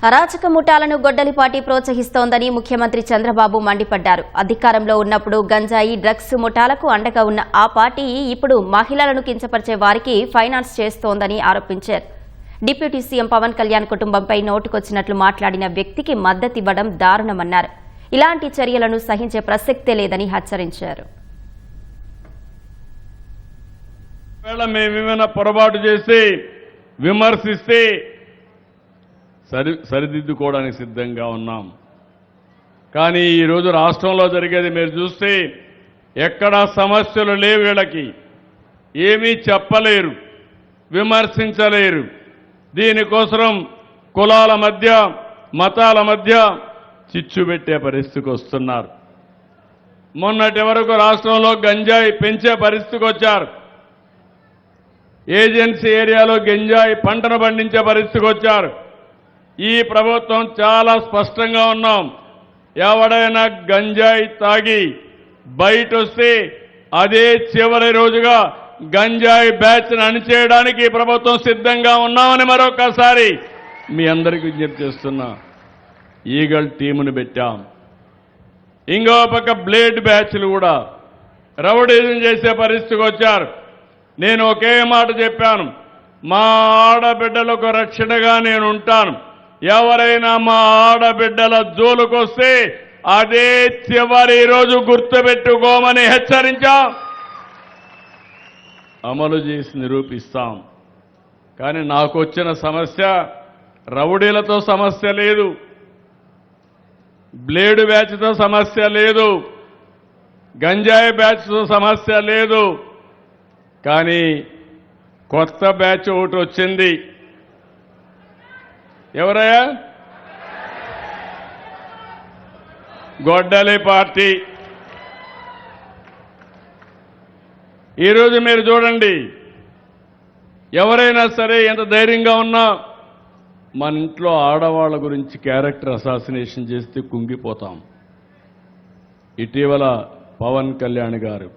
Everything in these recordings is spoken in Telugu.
అరాచక ముఠాలను గొడ్డలిపాటి ప్రోత్సహిస్తోందని ముఖ్యమంత్రి చంద్రబాబు మండిపడ్డారు. అధికారంలో ఉన్నప్పుడు గంజాయి డ్రగ్స్ ముఠాలకు అండగా ఉన్న ఆ పార్టీ ఇప్పుడు మహిళలను కించపరిచే వారికి ఫైనాన్స్ చేస్తోందని ఆరోపించారు. డిప్యూటీ సీఎం పవన్ కళ్యాణ్ కుటుంబంపై నోటుకొచ్చినట్లు మాట్లాడిన వ్యక్తికి మద్దతివ్వడం దారుణమన్నారు. ఇలాంటి చర్యలను సహించే ప్రసక్తే లేదని హెచ్చరించారు. మేమేమైనా పొరపాటు చేసి విమర్శిస్తే సరిదిద్దుకోవడానికి సిద్ధంగా ఉన్నాం. కానీ ఈరోజు రాష్ట్రంలో జరిగేది మీరు చూస్తే ఎక్కడా సమస్యలు లేవు. వీళ్ళకి ఏమీ చెప్పలేరు, విమర్శించలేరు. దీనికోసం కులాల మధ్య మతాల మధ్య చిచ్చు పెట్టే పరిస్థితికి వస్తున్నారు. మొన్నటి వరకు రాష్ట్రంలో గంజాయి పెంచే పరిస్థితికి వచ్చారు. ఏజెన్సీ ఏరియాలో గంజాయి పంటను పండించే పరిస్థితికి వచ్చారు. ఈ ప్రభుత్వం చాలా స్పష్టంగా ఉన్నాం. ఎవడైనా గంజాయి తాగి బయట వస్తే అదే చివరి రోజుగా గంజాయి బ్యాచ్ను అణిచేయడానికి ప్రభుత్వం సిద్ధంగా ఉన్నామని మరొకసారి మీ అందరికీ విజ్ఞప్తి చేస్తున్నా. ఈగల్ టీమును పెట్టాం. ఇంకో పక్క బ్లేడ్ బ్యాచ్లు కూడా రౌడీజం చేసే పరిస్థితికి వచ్చారు. నేను ఒకే మాట చెప్పాను, మా ఆడబిడ్డలకు రక్షణగా నేను ఉంటాను. ఎవరైనా మా ఆడబిడ్డల జోలుకొస్తే అదే చివరి రోజు గుర్తుపెట్టుకోమని హెచ్చరించాం. అమలు చేసి నిరూపిస్తాం. కానీ నాకు వచ్చిన సమస్య రౌడీలతో సమస్య లేదు, బ్లేడు బ్యాచ్తో సమస్య లేదు, గంజాయి బ్యాచ్తో సమస్య లేదు. కానీ కొత్త బ్యాచ్ ఒకటి వచ్చింది. ఎవరయ్యా? గొడ్డలి పార్టీ. ఈరోజు మీరు చూడండి, ఎవరైనా సరే ఎంత ధైర్యంగా ఉన్నా మన ఇంట్లో ఆడవాళ్ల గురించి క్యారెక్టర్ అసాసినేషన్ చేస్తే కుంగిపోతాం. ఇటీవల పవన్ కళ్యాణ్ గారు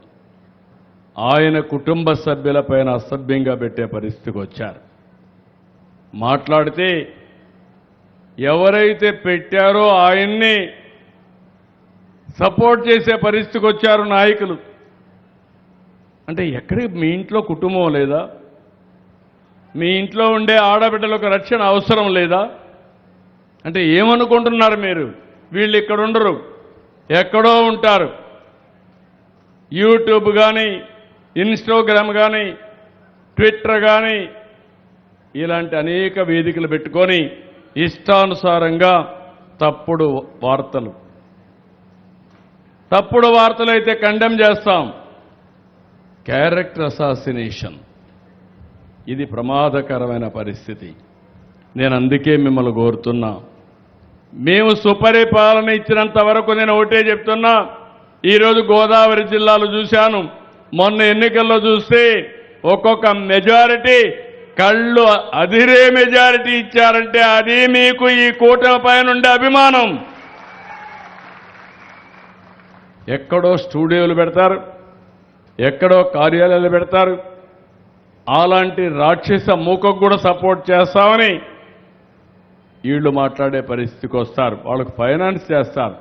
ఆయన కుటుంబ సభ్యులపైన అసభ్యంగా పెట్టే పరిస్థితికి వచ్చారు. మాట్లాడితే ఎవరైతే పెట్టారో ఆయన్ని సపోర్ట్ చేసే పరిస్థితికి వచ్చారు నాయకులు. అంటే ఎక్కడికి మీ ఇంట్లో కుటుంబం లేదా? మీ ఇంట్లో ఉండే ఆడబిడ్డలకు రక్షణ అవసరం లేదా? అంటే ఏమనుకుంటున్నారు మీరు? వీళ్ళు ఇక్కడ ఉండరు, ఎక్కడో ఉంటారు. యూట్యూబ్ కానీ, ఇన్స్టాగ్రామ్ కానీ, ట్విట్టర్ కానీ ఇలాంటి అనేక వేదికలు పెట్టుకొని ఇష్టానుసారంగా తప్పుడు వార్తలు అయితే కండెమ్ చేస్తాం. క్యారెక్టర్ అసాసినేషన్ ఇది ప్రమాదకరమైన పరిస్థితి. నేను అందుకే మిమ్మల్ని కోరుతున్నా, మేము సుపరిపాలన ఇచ్చినంత వరకు నేను ఒకటే చెప్తున్నా. ఈరోజు గోదావరి జిల్లాలో చూశాను, మొన్న ఎన్నికల్లో చూస్తే ఒక్కొక్క మెజారిటీ కళ్ళు అదిరే మెజారిటీ ఇచ్చారంటే అది మీకు ఈ కూటమి పైన ఉండే అభిమానం. ఎక్కడో స్టూడియోలు పెడతారు, ఎక్కడో కార్యాలయాలు పెడతారు. అలాంటి రాక్షస మూకకు కూడా సపోర్ట్ చేస్తామని వీళ్ళు మాట్లాడే పరిస్థితికి వస్తారు. వాళ్ళకు ఫైనాన్స్ చేస్తారు.